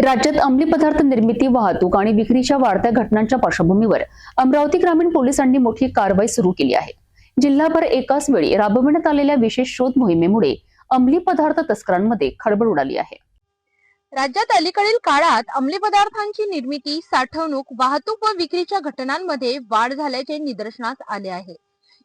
राज्यात अंमली पदार्थ निर्मिती, वाहतूक आणि विक्रीच्या वाढत्या घटनांच्या पार्श्वभूमीवर अमरावती ग्रामीण पोलिसांनी मोठी कारवाई सुरू केली आहे। जिल्हाभर एकाच वेळी राबविण्यात आलेल्या विशेष शोध मोहिमेमुळे अंमली पदार्थ तस्करांमध्ये खळबळ उडाली आहे। राज्यात अलीकडील काळात अंमली पदार्थांची निर्मिती, साठवणूक, वाहतूक व विक्रीच्या घटनांमध्ये वाढ झाल्याचे निदर्शनास आले आहे।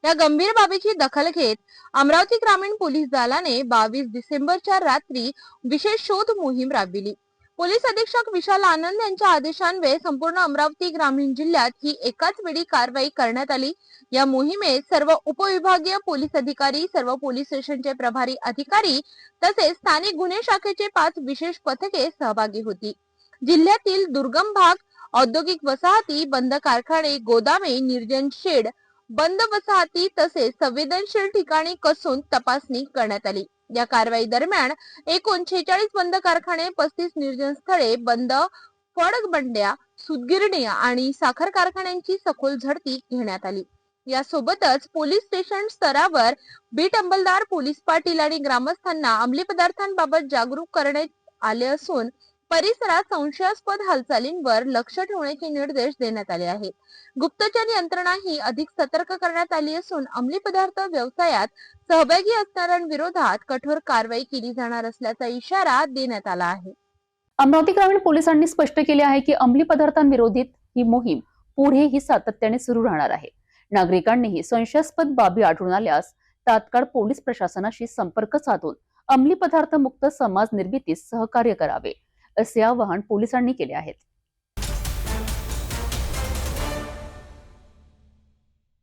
या गंभीर बाबीची दखल घेत अमरावती ग्रामीण पोलीस दलाने 22 डिसेंबरच्या रात्री विशेष शोध मोहीम राबविली। पोलीस अधीक्षक विशाल आनंद यांच्या आदेशान्वये संपूर्ण अमरावती ग्रामीण जिल्ह्यात ही एकाच वेळी कारवाई करण्यात आली। या मोहिमेत सर्व उपविभागीय पोलीस अधिकारी, सर्व पोलीस स्टेशनचे प्रभारी अधिकारी तसेच स्थानिक गुन्हे शाखेचे 5 विशेष पथके सहभागी होती। जिल्ह्यातील दुर्गम भाग, औद्योगिक वसाहती, बंद कारखाने, गोदामे, निर्जन शेड, बंद वसाहती तसेच संवेदनशील ठिकाणी कसून तपासणी करण्यात आली। या कारवाई दरम्यान एकूण 46 बंद कारखाने, 35 निर्जन स्थळे, बंद फळ बंड्या, सूतगिरणी आणि साखर कारखान्यांची सखोल झडती घेण्यात आली। यासोबतच पोलीस स्टेशन स्तरावर बीट अंमलदार, पोलीस पाटील आणि ग्रामस्थांना अंमली पदार्थांबाबत जागरूक करण्यात आले असून परिसरात संशयास्पद हालचालींवर लक्ष ठेवण्याचे निर्देश देण्यात आले आहेत। गुप्तचर यंत्रणा ही अधिक सतर्क करण्यात आली असून अंमली पदार्थ व्यवसायात सहभागी असणाऱ्यांविरोधात कठोर कारवाई केली जाणार असल्याचा इशारा देण्यात आला आहे। अमरावती ग्रामीण पोलिसांनी स्पष्ट केले आहे की अंमली पदार्थांविरोधात ही मोहीम पुढेही सातत्याने सुरू राहणार आहे। नागरिकांनीही संशयास्पद बाबी आढळून आल्यास तात्काळ पोलीस प्रशासनाशी संपर्क साधून अंमली पदार्थ मुक्त समाज निर्मितीस सहकार्य करावे, असे आवाहन पोलिसांनी केले आहे।